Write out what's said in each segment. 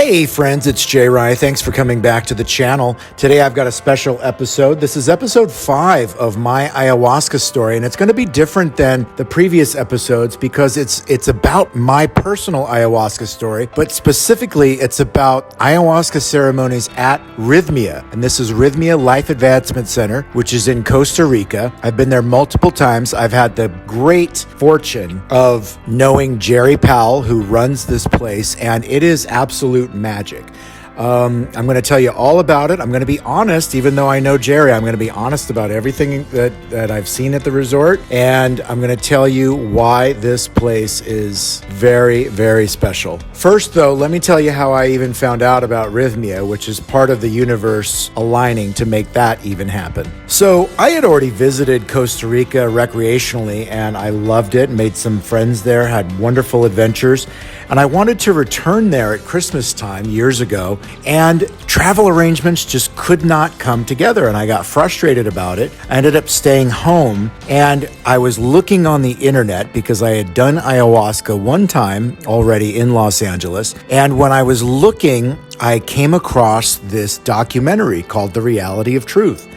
Hey friends, it's JayRy. Thanks for coming back to the channel. Today I've got a special episode. This is episode 5 of my ayahuasca story, and it's going to be different than the previous episodes because it's about my personal ayahuasca story, but specifically it's about ayahuasca ceremonies at Rhythmia. And this is Rhythmia Life Advancement Center, which is in Costa Rica. I've been there multiple times. I've had the great fortune of knowing Jerry Powell, who runs this place, and it is absolute magic. I'm going to tell you all about it. I'm going to be honest, even though I know Jerry, I'm going to be honest about everything that I've seen at the resort. And I'm going to tell you why this place is very, very special. First, though, let me tell you how I even found out about Rhythmia, which is part of the universe aligning to make that even happen. So I had already visited Costa Rica recreationally, and I loved it, made some friends there, had wonderful adventures. And I wanted to return there at Christmas time years ago, and travel arrangements just could not come together, and I got frustrated about it. I ended up staying home, and I was looking on the internet because I had done ayahuasca one time already in Los Angeles, and when I was looking, I came across this documentary called The Reality of Truth.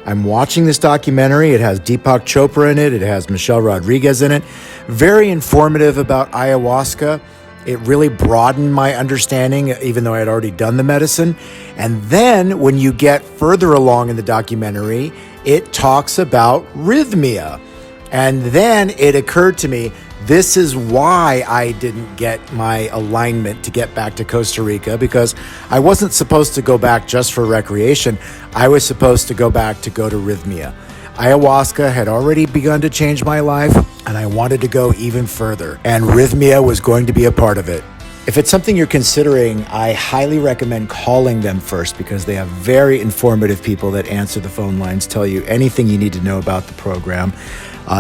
I'm watching this documentary. It has Deepak Chopra in it. It has Michelle Rodriguez in it. Very informative about ayahuasca. It really broadened my understanding, even though I had already done the medicine. And then when you get further along in the documentary, it talks about Rhythmia. And then it occurred to me, this is why I didn't get my alignment to get back to Costa Rica, because I wasn't supposed to go back just for recreation. I was supposed to go back to go to Rhythmia. Ayahuasca had already begun to change my life, and I wanted to go even further, and Rhythmia was going to be a part of it. If it's something you're considering, I highly recommend calling them first because they have very informative people that answer the phone lines, tell you anything you need to know about the program.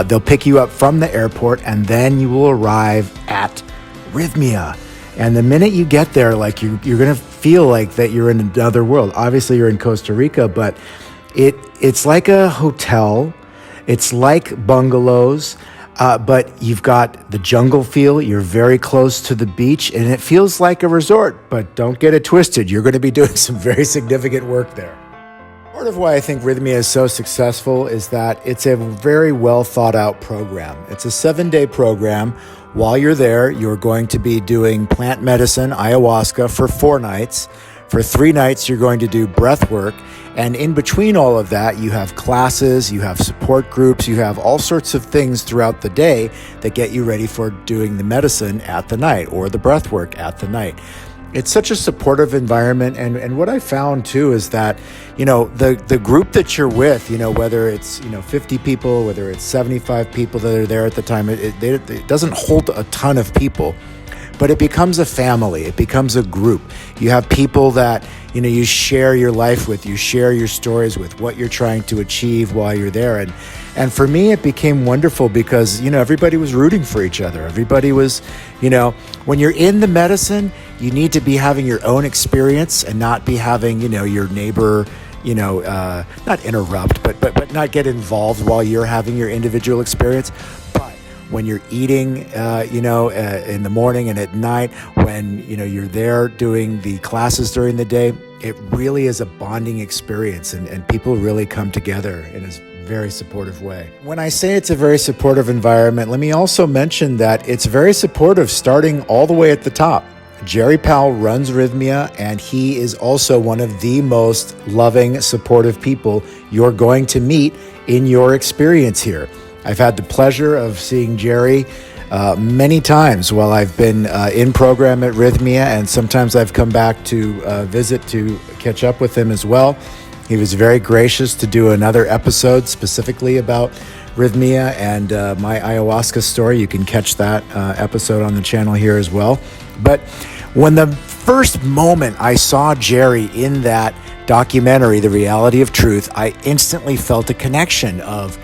They'll pick you up from the airport, and then you will arrive at Rhythmia. And the minute you get there, like you're going to feel like that you're in another world. Obviously, you're in Costa Rica, but it's like a hotel. It's like bungalows, but you've got the jungle feel. You're very close to the beach, and it feels like a resort. But don't get it twisted. You're going to be doing some very significant work there. Part of why I think Rhythmia is so successful is that it's a very well thought out program. It's a 7-day program. While you're there, you're going to be doing plant medicine, ayahuasca, for 4 nights. For 3 nights, you're going to do breath work. And in between all of that, you have classes, you have support groups, you have all sorts of things throughout the day that get you ready for doing the medicine at the night or the breath work at the night. It's such a supportive environment. And what I found too is that, the group that you're with, whether it's, 50 people, whether it's 75 people that are there at the time, it doesn't hold a ton of people. But it becomes a family. It becomes a group. You have people that, you share your life with, you share your stories with, what you're trying to achieve while you're there. And for me, it became wonderful because, everybody was rooting for each other. Everybody was, when you're in the medicine, you need to be having your own experience and not be having, your neighbor, not interrupt, but not get involved while you're having your individual experience. When you're eating, in the morning and at night, when, you're there doing the classes during the day, it really is a bonding experience, and people really come together in a very supportive way. When I say it's a very supportive environment, let me also mention that it's very supportive starting all the way at the top. Jerry Powell runs Rhythmia, and he is also one of the most loving, supportive people you're going to meet in your experience here. I've had the pleasure of seeing Jerry many times while I've been in program at Rhythmia, and sometimes I've come back to visit to catch up with him as well. He was very gracious to do another episode specifically about Rhythmia and my ayahuasca story. You can catch that episode on the channel here as well. But when the first moment I saw Jerry in that documentary, The Reality of Truth, I instantly felt a connection of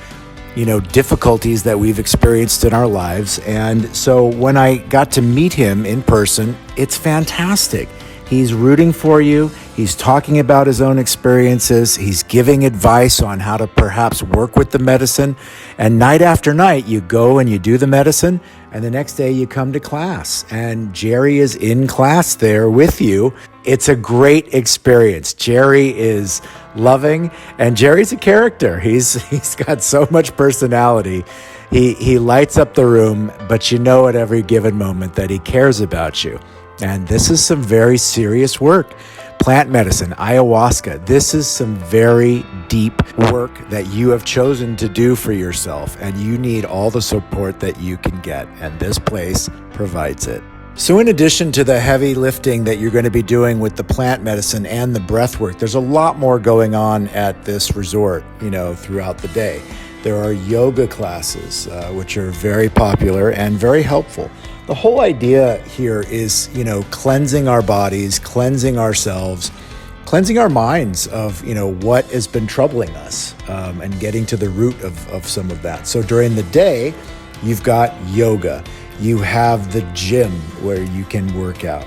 difficulties that we've experienced in our lives. And so when I got to meet him in person, it's fantastic. He's rooting for you. He's talking about his own experiences. He's giving advice on how to perhaps work with the medicine. And night after night, you go and you do the medicine, and the next day you come to class. And Jerry is in class there with you. It's a great experience. Jerry is loving, and Jerry's a character. He's got so much personality. He lights up the room, but you know at every given moment that he cares about you. And this is some very serious work. Plant medicine, ayahuasca, this is some very deep work that you have chosen to do for yourself, and you need all the support that you can get, and this place provides it. So in addition to the heavy lifting that you're going to be doing with the plant medicine and the breath work, there's a lot more going on at this resort, throughout the day. There are yoga classes, which are very popular and very helpful. The whole idea here is, cleansing our bodies, cleansing ourselves, cleansing our minds of, what has been troubling us, and getting to the root of some of that. So during the day, you've got yoga. You have the gym where you can work out.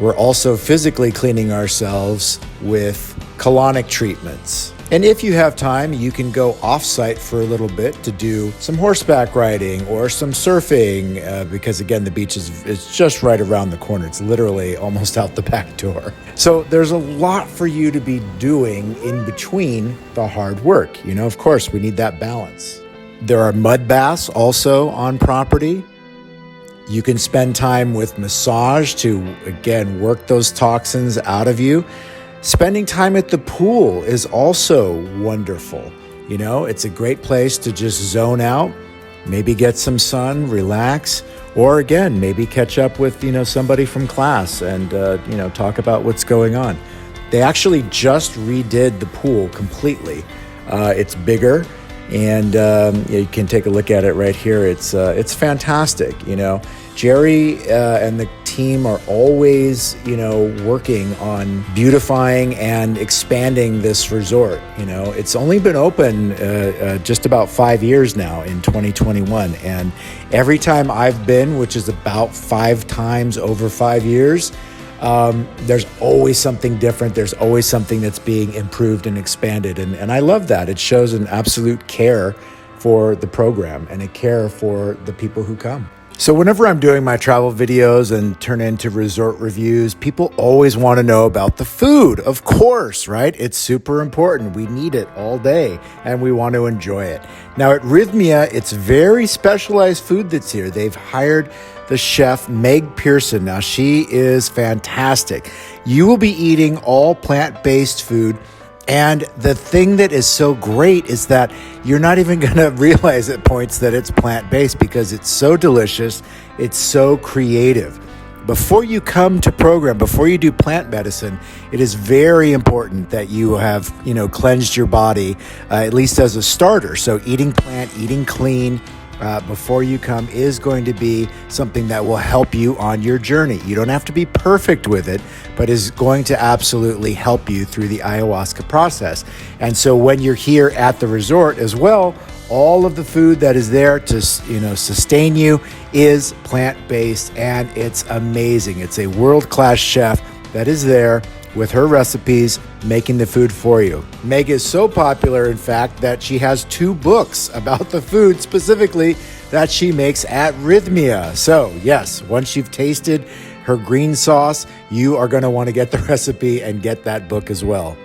We're also physically cleaning ourselves with colonic treatments. And if you have time, you can go off-site for a little bit to do some horseback riding or some surfing, because again, the beach is just right around the corner. It's literally almost out the back door. So there's a lot for you to be doing in between the hard work. Of course, we need that balance. There are mud baths also on property. You can spend time with massage to, again, work those toxins out of you. Spending time at the pool is also wonderful. It's a great place to just zone out, maybe get some sun, relax, or again, maybe catch up with, somebody from class and, talk about what's going on. They actually just redid the pool completely. It's bigger, and you can take a look at it right here. It's fantastic. Jerry and the team are always, working on beautifying and expanding this resort. It's only been open just about 5 years now in 2021. And every time I've been, which is about 5 times over 5 years, there's always something different. There's always something that's being improved and expanded. And I love that. It shows an absolute care for the program and a care for the people who come. So whenever I'm doing my travel videos and turn into resort reviews, people always want to know about the food. Of course, right? It's super important. We need it all day and we want to enjoy it. Now at Rhythmia, it's very specialized food that's here. They've hired the chef, Meg Pearson. Now she is fantastic. You will be eating all plant-based food. And the thing that is so great is that you're not even going to realize at points that it's plant-based because it's so delicious, it's so creative. Before you come to program, before you do plant medicine, it is very important that you have, cleansed your body, at least as a starter. So eating plant, eating clean, before you come is going to be something that will help you on your journey. You don't have to be perfect with it, but is going to absolutely help you through the ayahuasca process. And so when you're here at the resort as well, all of the food that is there to, sustain you is plant-based, and it's amazing. It's a world-class chef that is there with her recipes, making the food for you. Meg is so popular, in fact, that she has 2 books about the food specifically that she makes at Rhythmia. So yes, once you've tasted her green sauce, you are going to want to get the recipe and get that book as well.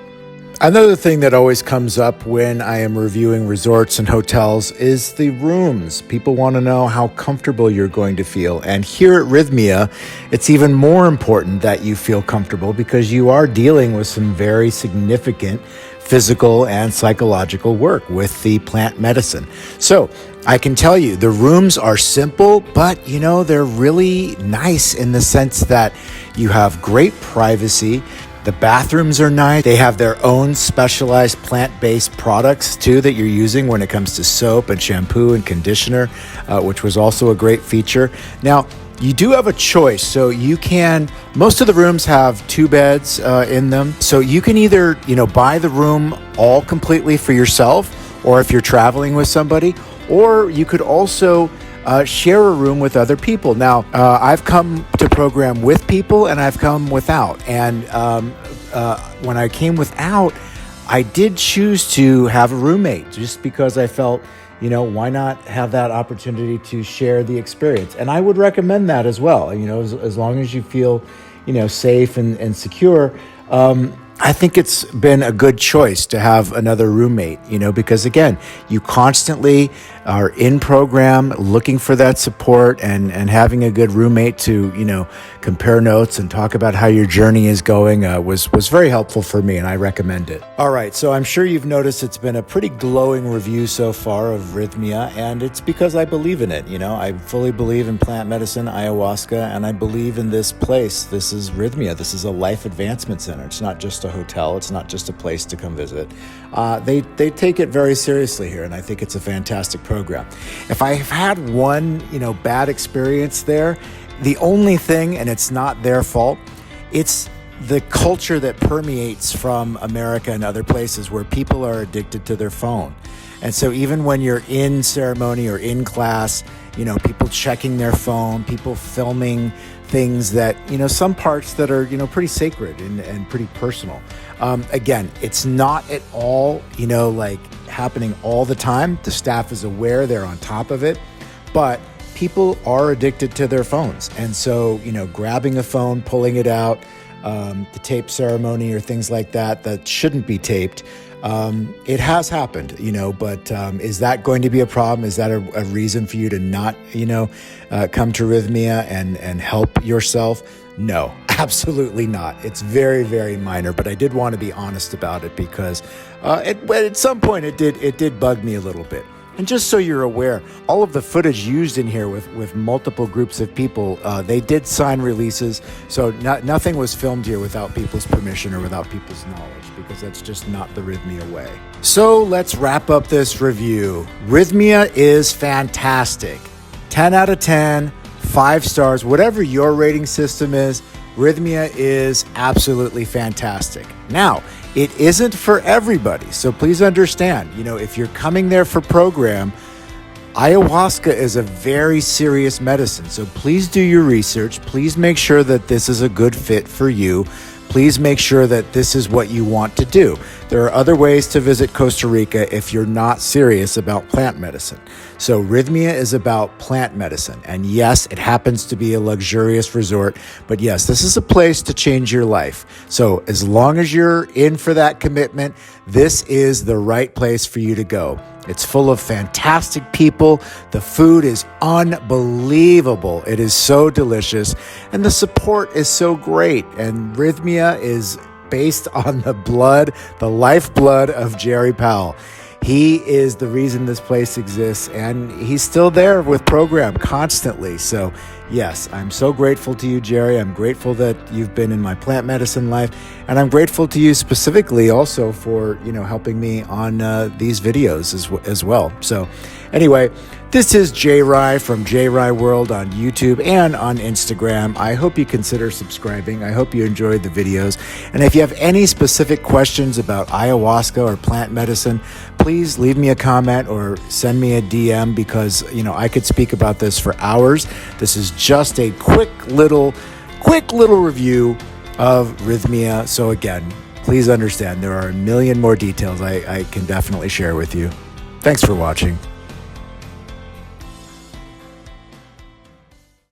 Another thing that always comes up when I am reviewing resorts and hotels is the rooms. People want to know how comfortable you're going to feel. And here at Rhythmia, it's even more important that you feel comfortable because you are dealing with some very significant physical and psychological work with the plant medicine. So I can tell you the rooms are simple, but they're really nice in the sense that you have great privacy. The bathrooms are nice. They have their own specialized plant-based products too that you're using when it comes to soap and shampoo and conditioner, which was also a great feature. Now, you do have a choice. So you can, most of the rooms have 2 beds in them. So you can either, buy the room all completely for yourself, or if you're traveling with somebody, or you could also share a room with other people. Now, I've come to program with people and I've come without. And when I came without, I did choose to have a roommate just because I felt, why not have that opportunity to share the experience? And I would recommend that as well, as long as you feel, safe and secure. I think it's been a good choice to have another roommate, because again, you constantly are in program looking for that support, and having a good roommate to, compare notes and talk about how your journey is going was very helpful for me, and I recommend it. All right, so I'm sure you've noticed it's been a pretty glowing review so far of Rhythmia, and it's because I believe in it. I fully believe in plant medicine, ayahuasca, and I believe in this place. This is Rhythmia. This is a life advancement center. It's not just a hotel. It's not just a place to come visit. They take it very seriously here, and I think it's a fantastic program. If I have had one, bad experience there, the only thing, and it's not their fault, it's the culture that permeates from America and other places where people are addicted to their phone. And so even when you're in ceremony or in class, people checking their phone, people filming things that, some parts that are, pretty sacred and pretty personal. Again, it's not at all, happening all the time. The staff is aware, they're on top of it, but people are addicted to their phones. And so, grabbing a phone, pulling it out, the tape ceremony or things like that shouldn't be taped. It has happened, but is that going to be a problem? Is that a reason for you to not, come to Rhythmia and help yourself? No, absolutely not. It's very, very minor, but I did want to be honest about it because at some point it did bug me a little bit. And just so you're aware, all of the footage used in here with multiple groups of people, they did sign releases, so nothing was filmed here without people's permission or without people's knowledge, because that's just not the Rhythmia way. So let's wrap up this review. Rhythmia is fantastic. 10 out of 10, 5 stars, whatever your rating system is, Rhythmia is absolutely fantastic. Now, it isn't for everybody, so please understand, if you're coming there for program, ayahuasca is a very serious medicine, so please do your research. Please make sure that this is a good fit for you. Please make sure that this is what you want to do. There are other ways to visit Costa Rica if you're not serious about plant medicine. So Rhythmia is about plant medicine. And yes, it happens to be a luxurious resort, but yes, this is a place to change your life. So as long as you're in for that commitment, this is the right place for you to go. It's full of fantastic people. The food is unbelievable. It is so delicious. And the support is so great. And Rhythmia is based on the lifeblood of Jerry Powell. He is the reason this place exists, and he's still there with program constantly. So yes, I'm so grateful to you, Jerry. I'm grateful that you've been in my plant medicine life, and I'm grateful to you specifically also for, helping me on these videos as well. So anyway, this is JayRy from JayRyWorld on YouTube and on Instagram. I hope you consider subscribing. I hope you enjoyed the videos. And if you have any specific questions about ayahuasca or plant medicine, please leave me a comment or send me a DM, because, I could speak about this for hours. This is just a quick little review of Rhythmia. So again, please understand there are a million more details I can definitely share with you. Thanks for watching.